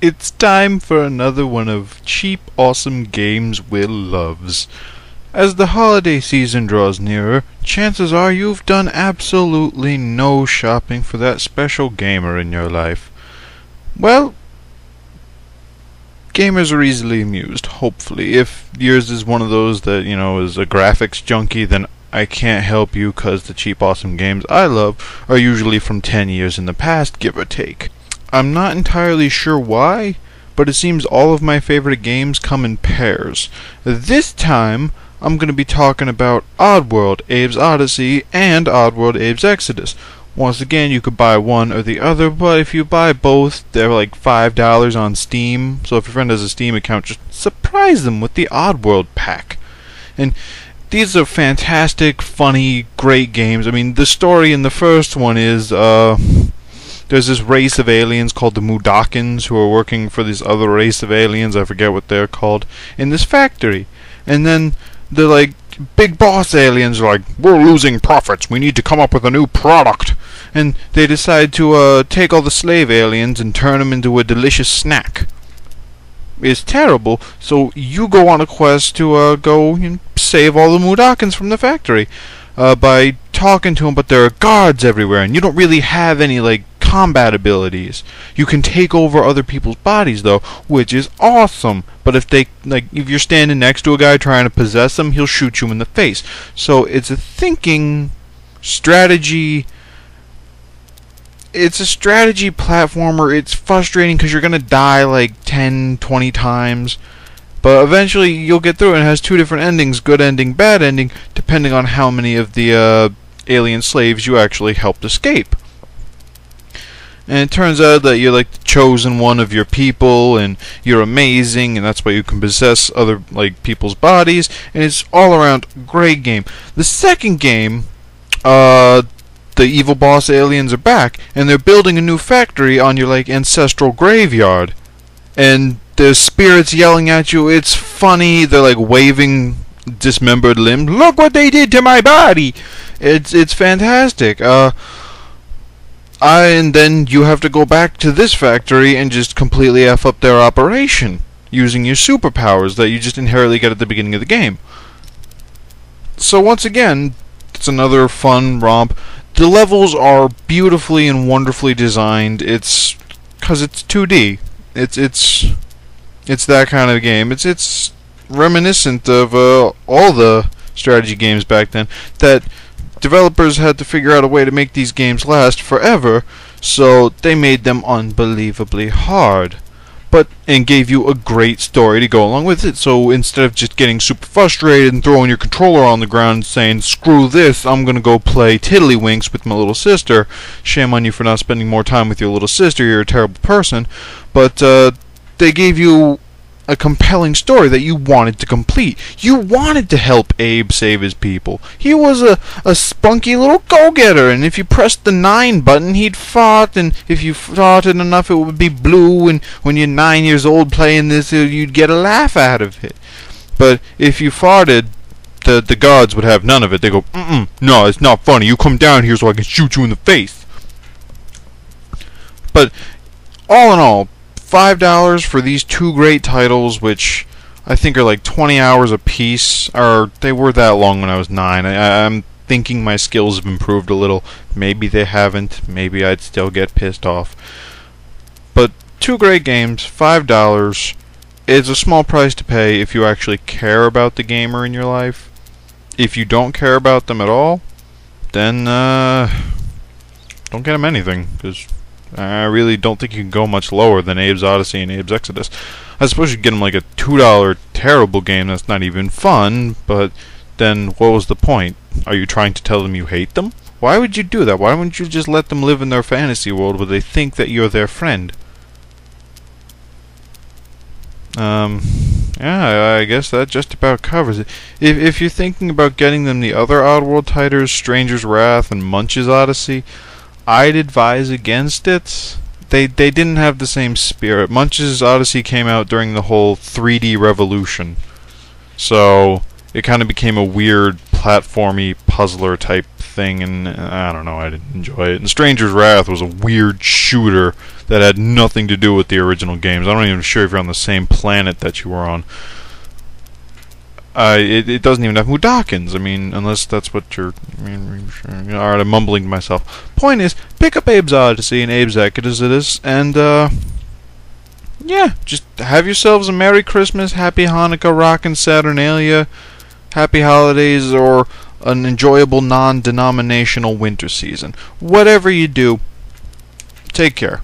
It's time for another one of cheap, awesome games Will loves. As the holiday season draws nearer, chances are you've done absolutely no shopping for that special gamer in your life. Well, gamers are easily amused, hopefully. If yours is one of those that, is a graphics junkie, then I can't help you, cause the cheap, awesome games I love are usually from 10 years in the past, give or take. I'm not entirely sure why, but it seems all of my favorite games come in pairs. This time, I'm going to be talking about Oddworld Abe's Odyssey and Oddworld Abe's Exoddus. Once again, you could buy one or the other, but if you buy both, they're like $5 on Steam. So if your friend has a Steam account, just surprise them with the Oddworld pack. And these are fantastic, funny, great games. I mean, the story in the first one is, there's this race of aliens called the Mudokons who are working for this other race of aliens, I forget what they're called, in this factory. And then the big boss aliens are like, we're losing profits, we need to come up with a new product. And they decide to take all the slave aliens and turn them into a delicious snack. It's terrible, so you go on a quest to go and save all the Mudokons from the factory by talking to them, but there are guards everywhere, and you don't really have any combat abilities. You can take over other people's bodies though, which is awesome. But if if you're standing next to a guy trying to possess him, he'll shoot you in the face. So it's a thinking strategy. It's a strategy platformer. It's frustrating because you're gonna die 10, 20 times. But eventually you'll get through it, and it has two different endings, good ending, bad ending, depending on how many of the alien slaves you actually helped escape. And it turns out that you're the chosen one of your people, and you're amazing, and that's why you can possess other people's bodies, and it's all around great game. The second game, the evil boss aliens are back, and they're building a new factory on your ancestral graveyard. And there's spirits yelling at you. It's funny. They're waving dismembered limbs. Look what they did to my body. It's fantastic. And then you have to go back to this factory and just completely F up their operation using your superpowers that you just inherently get at the beginning of the game. So once again, it's another fun romp. The levels are beautifully and wonderfully designed. It's 'cause it's 2D. It's that kind of game. It's reminiscent of all the strategy games back then that developers had to figure out a way to make these games last forever, so they made them unbelievably hard, and gave you a great story to go along with it. So instead of just getting super frustrated and throwing your controller on the ground and saying, screw this, I'm gonna go play Tiddlywinks with my little sister, shame on you for not spending more time with your little sister, you're a terrible person, but they gave you a compelling story that you wanted to complete. You wanted to help Abe save his people. He was a spunky little go-getter, and if you pressed the 9 button, he'd fart, and if you farted enough, it would be blue, and when you're 9 years old playing this, you'd get a laugh out of it. But if you farted, the guards would have none of it. They go, no, it's not funny. You come down here so I can shoot you in the face. But all in all, $5 for these two great titles, which I think are 20 hours a piece. They were that long when I was 9. I'm thinking my skills have improved a little. Maybe they haven't. Maybe I'd still get pissed off. But two great games, $5. It's a small price to pay if you actually care about the gamer in your life. If you don't care about them at all, then don't get them anything, because I really don't think you can go much lower than Abe's Odyssey and Abe's Exoddus. I suppose you could get them a $2 terrible game that's not even fun, but then what was the point? Are you trying to tell them you hate them? Why would you do that? Why wouldn't you just let them live in their fantasy world where they think that you're their friend? Yeah, I guess that just about covers it. If you're thinking about getting them the other Oddworld titles, Stranger's Wrath and Munch's Odyssey, I'd advise against it. They didn't have the same spirit. Munch's Odyssey came out during the whole 3D revolution, so it kind of became a weird platformy puzzler type thing, and I don't know, I didn't enjoy it. And Stranger's Wrath was a weird shooter that had nothing to do with the original games. I'm not even sure if you're on the same planet that you were on. It doesn't even have Mudokons. I mean, unless that's what you're... Alright, I'm mumbling to myself. Point is, pick up Abe's Oddysee and Abe's Exoddus, and, yeah, just have yourselves a Merry Christmas, Happy Hanukkah, Rockin' Saturnalia, Happy Holidays, or an enjoyable non-denominational winter season. Whatever you do, take care.